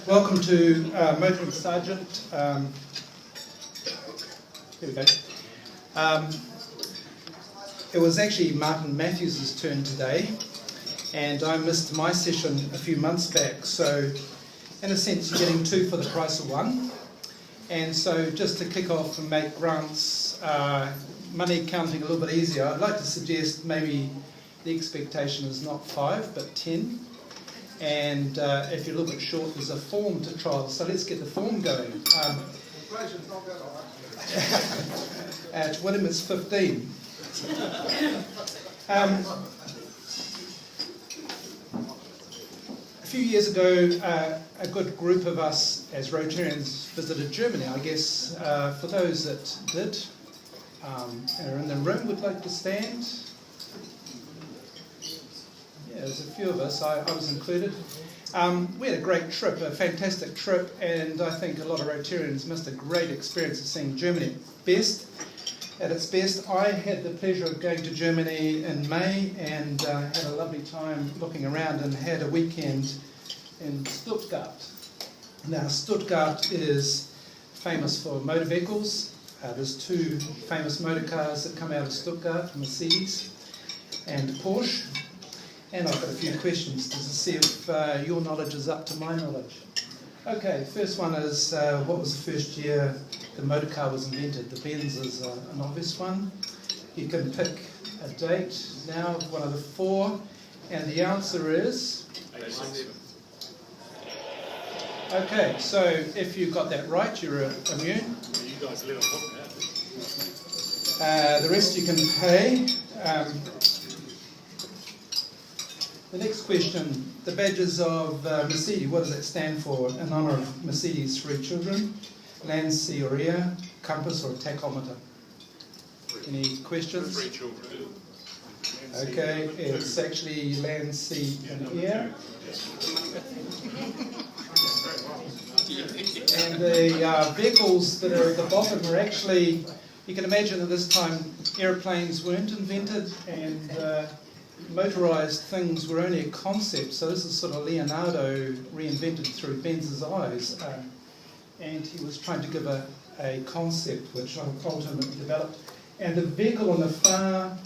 Welcome to Motoring Sergeant. Here we go. It was actually Martin Matthews' turn today, and I missed my session a few months back, so in a sense you're getting two for the price of one. And so just to kick off and make Grant's money counting a little bit easier, I'd like to suggest maybe the expectation is not 5 but 10. And if you're a little bit short, there's a form to trial, so let's get the form going. At William it's 15. A few years ago, a good group of us as Rotarians visited Germany. I guess for those that did, and are in the room, would like to stand. Yeah, there's a few of us, I was included. We had a great trip, a fantastic trip, and I think a lot of Rotarians missed a great experience of seeing Germany at its best. I had the pleasure of going to Germany in May and had a lovely time looking around and had a weekend in Stuttgart. Now, Stuttgart is famous for motor vehicles. There's two famous motor cars that come out of Stuttgart, Mercedes and Porsche. And I've got a few questions to see if your knowledge is up to my knowledge. Okay, first one is, what was the first year the motor car was invented? The Benz is an obvious one. You can pick a date now, one of the four, and the answer is... 87. Okay, so if you got that right, you're immune. You guys live on hook The rest you can pay. The next question, the badges of Mercedes, what does that stand for? In honour of Mercedes' three children, land, sea or air, compass or tachometer? Any questions? 3 children. Okay, it's actually land, sea and air. And the vehicles that are at the bottom are actually, you can imagine at this time airplanes weren't invented and motorised things were only a concept, so this is sort of Leonardo reinvented through Benz's eyes, and he was trying to give a concept which ultimately developed. And the vehicle on the far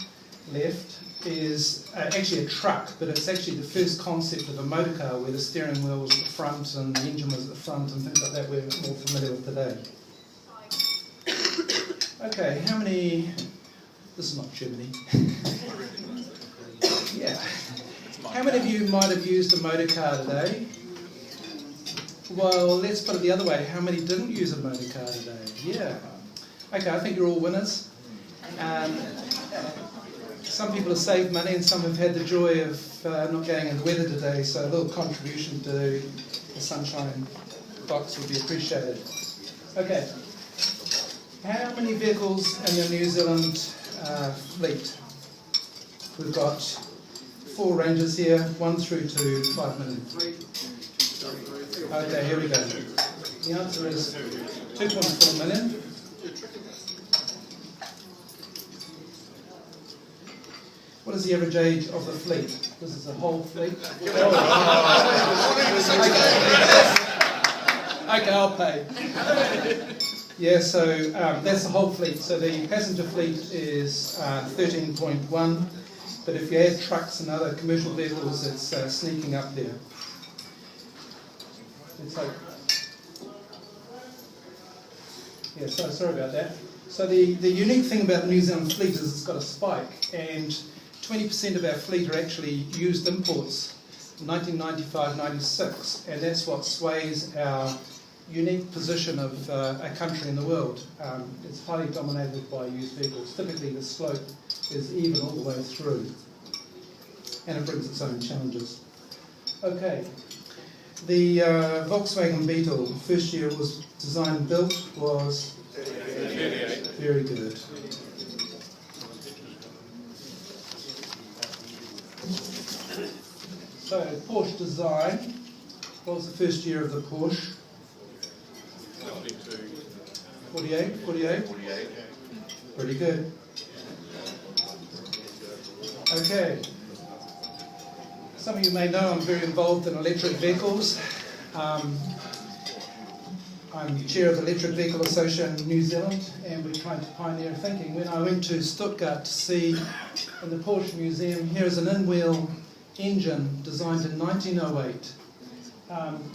left is actually a truck, but it's actually the first concept of a motor car where the steering wheel was at the front and the engine was at the front and things like that we're more familiar with today. Okay, how many... This is not Germany. Yeah. How many of you might have used a motor car today? Well, let's put it the other way. How many didn't use a motor car today? Yeah. Okay, I think you're all winners. Some people have saved money and some have had the joy of not going in the weather today, so a little contribution to the sunshine box would be appreciated. Okay. How many vehicles in the New Zealand fleet? We've got 4 ranges here, 1 through to 5 million. Okay, here we go. The answer is 2.4 million. What is the average age of the fleet? This is the whole fleet. Okay, I'll pay. Yeah, so that's the whole fleet. So the passenger fleet is 13.1. But if you add trucks and other commercial vehicles, it's sneaking up there. Let's hope. Yeah, so sorry about that. So the unique thing about the New Zealand fleet is it's got a spike, and 20% of our fleet are actually used imports, 1995-96, and that's what sways our unique position of a country in the world. It's highly dominated by used vehicles. Typically the slope is even all the way through, and it brings its own challenges. Okay, the Volkswagen Beetle, first year it was designed and built was 38. Very good. So Porsche design, what was the first year of the Porsche? 48. 48. Pretty good. Okay. Some of you may know I'm very involved in electric vehicles. I'm chair of the Electric Vehicle Association New Zealand, and we're trying to pioneer thinking. When I went to Stuttgart to see in the Porsche Museum, here is an in-wheel engine designed in 1908.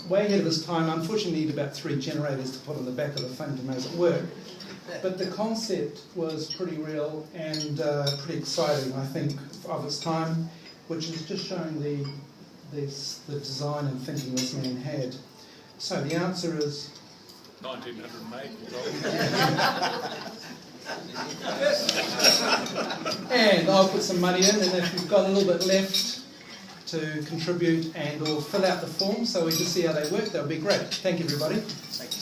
Way ahead of its time. Unfortunately, you need about 3 generators to put on the back of the thing to make it work. But the concept was pretty real and pretty exciting, I think, of its time, which is just showing the design and thinking this man had. So the answer is 1908. and I'll put some money in, and if you've got a little bit left to contribute and or fill out the form so we can see how they work, that would be great. Thank you, everybody. Thank you.